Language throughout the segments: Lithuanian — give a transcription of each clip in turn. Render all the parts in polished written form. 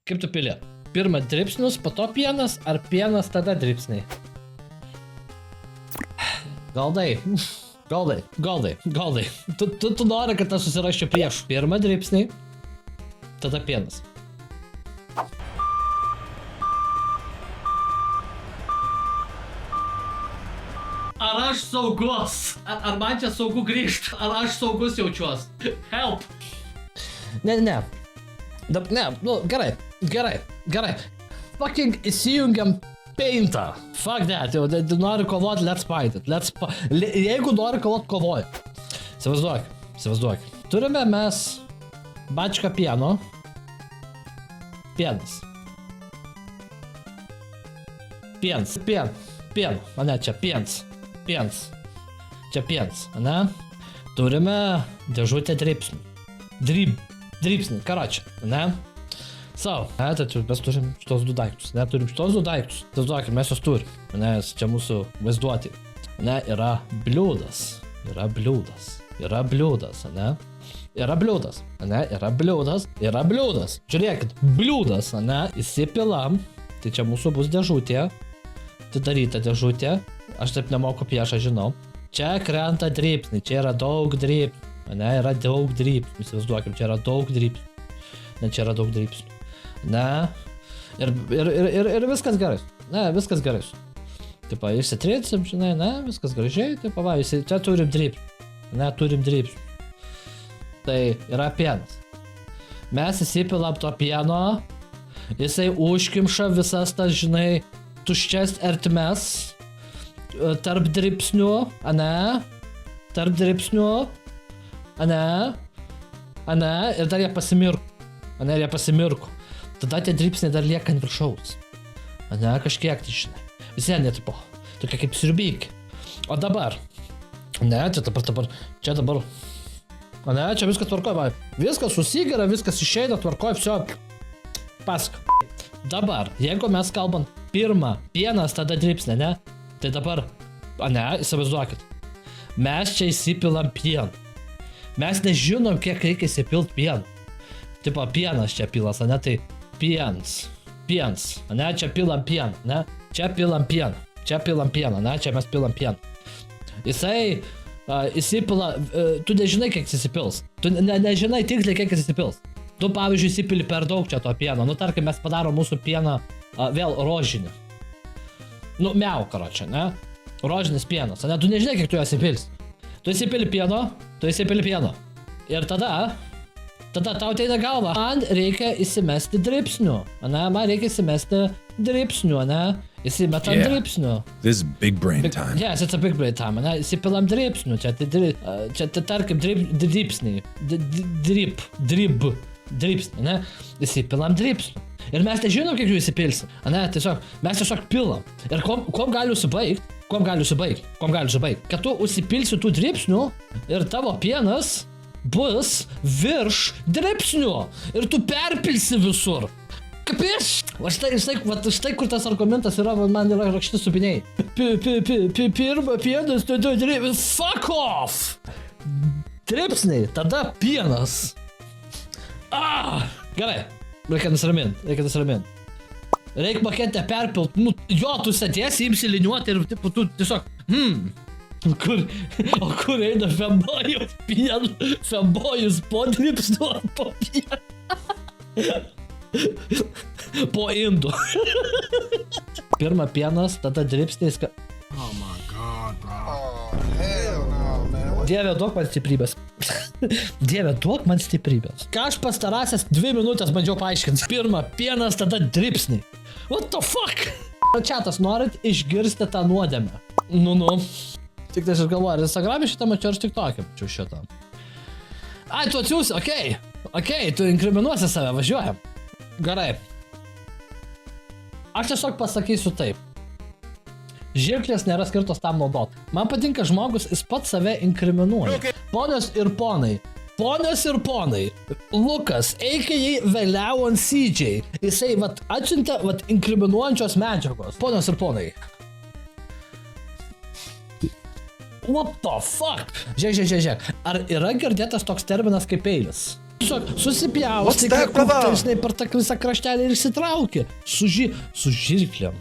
Kaip tu pili? Pirma dripsnius, po to pienas, ar pienas tada dripsniai? Galdai. Tu nori, kad aš susiraščiau prieš. Pirma dripsniai, tada pienas. Ar aš saugus? Ar man čia saugu grįžti? Ar aš saugus jaučiuos? Help! Ne. Gerai. Fucking įsijungiam Paintą. Fuck that, jau nori kovoti, let's fight it. Jeigu nori kovoti, kovoji. Įsivaizduok. Turime mes bačką pieno. Pienas. Ane, čia piens. Čia piens, ane? Turime dėžutę dripsnių. Dripsnių, karočią, ane? Tai mes turim šitos du daiktus, Įsivaizduokim, mes jos turim, nes čia mūsų vaizduoti. Yra bliūdas, ane? Yra bliūdas. Žiūrėkit, bliūdas, ane? Įsipilam, tai čia mūsų bus dėžutė, atidaryta dėžutė, aš taip nemoku piešą, žinau. Čia krenta dripsniai, čia yra daug dripsnių, ane? Yra daug dripsnių, įsivaizduokim, čia yra daug dripsnių. Ne, ir viskas gerai. Viskas gerai. Tipo, išsitrinsim, žinai, viskas gražiai, tipo, va, čia turim dripsnių. Tai yra pienas. Mes įsipilam to pieno, jisai užkimša visas tas, žinai, tuščias ertmes tarp dripsnių, ane, ir dar jie pasimirko. Tada tie dripsniai dar lieka ant viršaus. Ane, kažkiek tai, žinai. Visieną, tipo, tokia kaip sriubykė. O dabar. Ne, čia dabar. Ane, čia viskas tvarkoj, va. Viskas susigeria, viskas išeina, tvarkoj, viso. Pasak. Dabar, jeigu mes kalbam pirmą pienas, tada dripsnė, ne? Tai dabar, ane, įsivaizduokit. Mes čia įsipilam pieną. Mes nežinom, kiek reikia įsipilt pieną. Tipo, pienas čia pilas, ane, tai piens, ane, čia pilam pieną, ne, čia pilam pieną, ne, čia mes pilam pieną. Jisai įsipila, tu nežinai, kiek jis įsipils, tu nežinai tiksliai, kiek jis įsipils. Tu, pavyzdžiui, įsipili per daug čia to pieno, tarkim, mes padarom mūsų pieną vėl rožinį. Karočią, ne, rožinis pienas, ane, tu nežinai, kiek tu jas įpils. Tu įsipili pieno, ir tada tau ateina galva, man reikia įsimesti dripsnių, ane, įsimetam dripsnių. This is big brain time. Yes, it's a big brain time, ane, įsipilam dripsnių, čia tarkim dripsniai, dripsniai, ane, įsipilam dripsnių. Ir mes nežinom, kiek jų įsipilsim, ane, mes tiesiog pilam. Ir kuom gali užsibaigt, kad tu užsipilsi tų dripsnių ir tavo pienas bus virš dripsnių ir tu perpilsi visur. Kapiš? Va štai kur tas argumentas yra, man yra rakšti supiniai. Pirma pienas, tada dripsniai. Fuck off! Dripsniai, tada pienas. Gerai, reikia nusiramint. Reikia paketę perpilt, tu sėdėsi, imsi liniuoti ir tu tiesiog, Kur eina fembojus pienu? Fembojus po dripsnių ar po pienu? Po indų. Pirma pienas, tada dripsniais. Oh my god, bro. Oh, hell no, man. Dieve, duok man stiprybės. Ką aš pastarąsias 2 minutės bandžiau paaiškinti. Pirma pienas, tada dripsniai. What the fuck? Čiatas, norit išgirsti tą nuodėmę? Tik tai aš galvoju, ar Instagram'e šitą mačiau, ar TikTok'e mačiau šitą. Tu atsiūsi, okei, tu inkriminuosi save, važiuojam. Gerai. Aš tiesiog pasakysiu taip. Žirklės nėra skirtos tam naudot. Man patinka žmogus, jis pats save inkriminuoja. Ponios ir ponai, Lukas, a.k.a. Vėliau ant CJ, jisai atsiuntė inkriminuojančios medžiagos. Ponios ir ponai. What the fuck? Žiūrėk. Ar yra girdėtas toks terminas kaip peilis? Tiesiog susipjausti, What's that, brother? žinai, per tą visą kraštelį ir išsitraukė. Su žirkliam.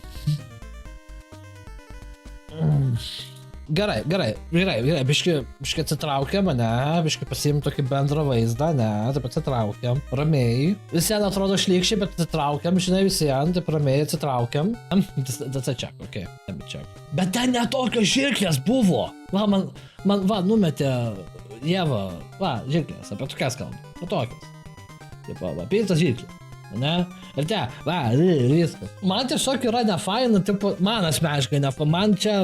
Gerai, biškai atsitraukiam, ne, biškai pasiim tokį bendrą vaizdą, ne, taip atsitraukiam, ramiai. Visien atrodo šlykščiai, bet atsitraukiam, žinai, visien, taip ramiai atsitraukiam. That's a check, okay, let me check. Bet ten netokios žirklės buvo. Va, man numetė Ieva, va, žirklės, apie tokias kalbam, o tokias. Taip, va, pėtas žirklės, ne? Ir te, va, viskas. Man tiesiog yra nefaina, tipo, man asmeniškai nefaina, man čia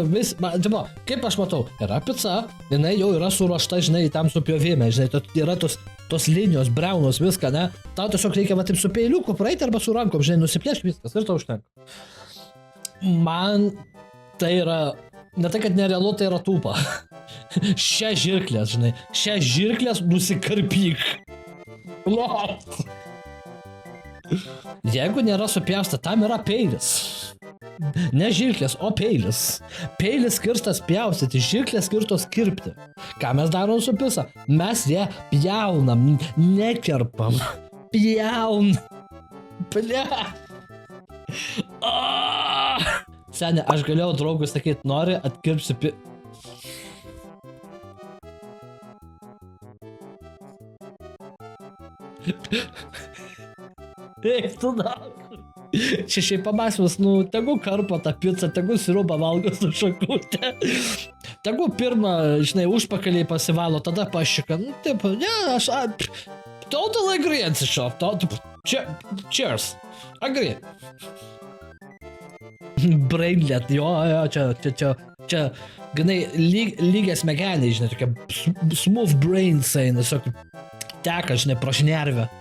tipo, kaip aš matau, yra pica, jinai jau yra suruošta, žinai, tam supjovime, žinai, yra tos linijos, braunos, viską, ne? Tau tiesiog reikia, va, taip su peiliuku praeiti arba su rankom, žinai, nusiplėšti viskas ir tau užtenka. Man tai yra, ne tai, kad nerealu, tai yra tūpa. Šią žirklės, žinai, šią žirklės nusikarpyk. Jeigu nėra supjausta, tam yra peilis. Ne žirklės, o peilis. Peilis skirtas pjaustyti, žirklės skirtos kirpti. Ką mes darom su pisa? Mes ją pjaunam, nekerpam. Pjaunam. Ble. Seni, aš galėjau draugui sakyti, nori atkirpsiu Eik tu dakui. Čia šiaip pamąstymas, tegu karpo tą pizzą, tegu sirupą valgo su šakutė. Tegu pirmą, žinai, užpakaliai pasivalo, tada pašika. Taip, ne, aš... Total agree, atsišau. Cheers. Agree. Brainlet, jo, čia, ganai, lygias smegeniai, žinai, tokia smooth brains eina, tiesiog teka, žinai, pro šnervę.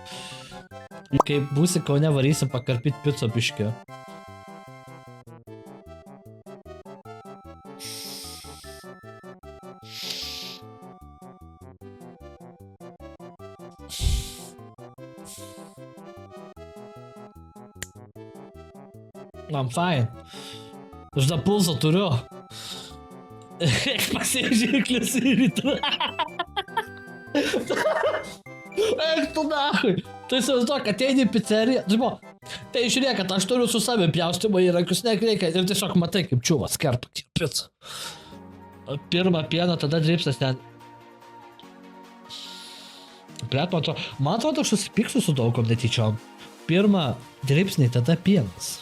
Kai būsi Kaune, varysim pakarpyti picą biškį. I'm fine. Aš da pulsą turiu. Eik pasižiūrėklis į rytą. Eik tu nachui. Tai įsivaizduok, ateini į pizzeriją. Tai žiūrėk, kad aš turiu su savim pjaustimo įrankius, reikia. Ir tiesiog matai, kaip čiuvas kerpa pizzą. Pirmą pieną, tada dripsas ten. Blet, man atrodo, aš susipyksiu su daugom netyčiom. Pirmą dripsnį, tada pienas.